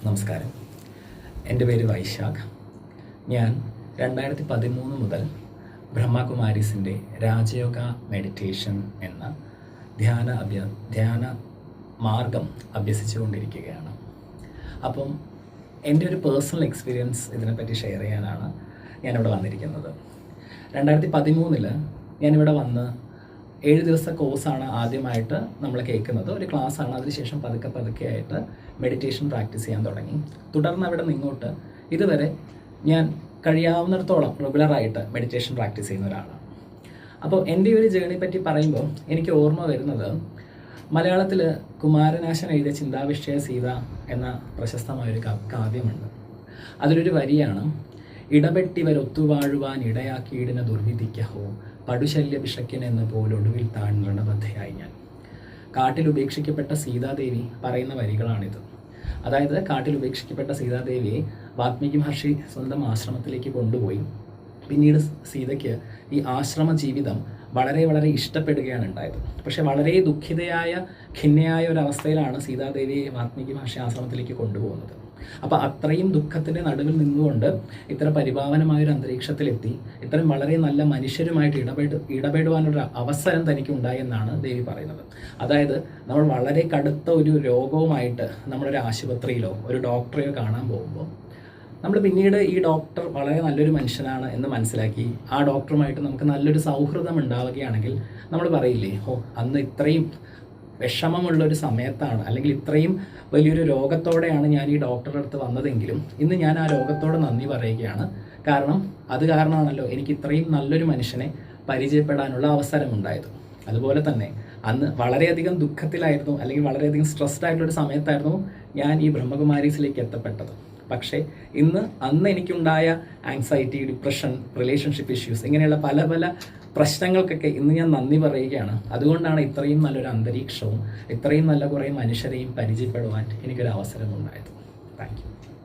നമസ്കാരം. എൻ്റെ പേര് വൈശാഖ്. ഞാൻ 2013 മുതൽ ബ്രഹ്മകുമാരീസിൻ്റെ രാജയോഗ മെഡിറ്റേഷൻ എന്ന ധ്യാന മാർഗം അഭ്യസിച്ചുകൊണ്ടിരിക്കുകയാണ്. അപ്പം എൻ്റെ ഒരു പേഴ്സണൽ എക്സ്പീരിയൻസ് ഇതിനെപ്പറ്റി ഷെയർ ചെയ്യാനാണ് ഞാനിവിടെ വന്നിരിക്കുന്നത്. 2013 ഞാനിവിടെ വന്ന് 7 ദിവസത്തെ കോഴ്സാണ് ആദ്യമായിട്ട് നമ്മൾ കേൾക്കുന്നത്. ഒരു ക്ലാസ്സാണ്. അതിനുശേഷം പതുക്കെ ആയിട്ട് മെഡിറ്റേഷൻ പ്രാക്ടീസ് ചെയ്യാൻ തുടങ്ങി. തുടർന്ന് അവിടെ നിങ്ങോട്ട് ഇതുവരെ ഞാൻ കഴിയാവുന്നിടത്തോളം റെഗുലറായിട്ട് മെഡിറ്റേഷൻ പ്രാക്ടീസ് ചെയ്യുന്ന ഒരാളാണ്. അപ്പോൾ എൻ്റെ ഒരു ജേണി പറ്റി പറയുമ്പോൾ എനിക്ക് ഓർമ്മ വരുന്നത് മലയാളത്തിൽ കുമാരനാശൻ എഴുതിയ ചിന്താവിഷ്ടയ സീത എന്ന പ്രശസ്തമായൊരു കാവ്യമുണ്ട്. അതിലൊരു വരിയാണ്: ഇടപെട്ടിവരൊത്തുവാഴുവാൻ ഇടയാക്കിയിടിന ദുർവിധിക്കഹോ പടുശല്യ വിഷക്കിനെന്ന് പോലൊടുവിൽ താഴ്ന്നണബദ്ധയായി ഞാൻ. കാട്ടിൽ ഉപേക്ഷിക്കപ്പെട്ട സീതാദേവി പറയുന്ന വരികളാണിത്. അതായത് കാട്ടിൽ ഉപേക്ഷിക്കപ്പെട്ട സീതാദേവിയെ വാൽമീകി മഹർഷി സ്വന്തം ആശ്രമത്തിലേക്ക് കൊണ്ടുപോയി. പിന്നീട് സീതയ്ക്ക് ഈ ആശ്രമ ജീവിതം വളരെ ഇഷ്ടപ്പെടുകയാണ് ഉണ്ടായത്. പക്ഷെ വളരെ ദുഃഖിതയായ ഖിന്നയായ ഒരു അവസ്ഥയിലാണ് സീതാദേവിയെ വാൽമീകി മഹർഷി ആശ്രമത്തിലേക്ക് കൊണ്ടുപോകുന്നത്. അപ്പോൾ അത്രയും ദുഃഖത്തിൻ്റെ നടുവിൽ നിന്നുകൊണ്ട് ഇത്ര പരിപാവനമായൊരു അന്തരീക്ഷത്തിലെത്തി ഇത്രയും വളരെ നല്ല മനുഷ്യരുമായിട്ട് ഇടപെടുവാനൊരു അവസരം തനിക്ക് ഉണ്ടായി എന്നാണ് ദേവി പറയുന്നത്. അതായത് നമ്മൾ വളരെ കടുത്ത ഒരു രോഗവുമായിട്ട് നമ്മളൊരു ആശുപത്രിയിലോ ഒരു ഡോക്ടറെയോ കാണാൻ പോകുമ്പോൾ നമ്മൾ പിന്നീട് ഈ ഡോക്ടർ വളരെ നല്ലൊരു മനുഷ്യനാണ് എന്ന് മനസ്സിലാക്കി ആ ഡോക്ടറുമായിട്ട് നമുക്ക് നല്ലൊരു സൗഹൃദം ഉണ്ടാവുകയാണെങ്കിൽ നമ്മൾ പറയില്ലേ, അന്ന് ഇത്രയും വിഷമമുള്ളൊരു സമയത്താണ് അല്ലെങ്കിൽ ഇത്രയും വലിയൊരു രോഗത്തോടെയാണ് ഞാൻ ഈ ഡോക്ടറുടെ അടുത്ത് വന്നതെങ്കിലും ഇന്ന് ഞാൻ ആ രോഗത്തോട് നന്ദി പറയുകയാണ്. കാരണം അത് കാരണമാണല്ലോ എനിക്ക് ഇത്രയും നല്ലൊരു മനുഷ്യനെ പരിചയപ്പെടാനുള്ള അവസരമുണ്ടായത്. അതുപോലെ തന്നെ അന്ന് വളരെയധികം ദുഃഖത്തിലായിരുന്നു അല്ലെങ്കിൽ വളരെയധികം സ്ട്രെസ്ഡ് ആയിട്ടുള്ളൊരു സമയത്തായിരുന്നു ഞാൻ ഈ ബ്രഹ്മകുമാരീസിലേക്ക് എത്തപ്പെട്ടത്. പക്ഷേ അന്ന് എനിക്കുണ്ടായ ആങ്സൈറ്റി, ഡിപ്രഷൻ, റിലേഷൻഷിപ്പ് ഇഷ്യൂസ് ഇങ്ങനെയുള്ള പല പ്രശ്നങ്ങൾക്കൊക്കെ ഇന്ന് ഞാൻ നന്ദി പറയുകയാണ്. അതുകൊണ്ടാണ് ഇത്രയും നല്ലൊരു അന്തരീക്ഷവും ഇത്രയും നല്ല കുറേ മനുഷ്യരെയും പരിചയപ്പെടുവാൻ എനിക്കൊരു അവസരം ഉണ്ടായത്. Thank you.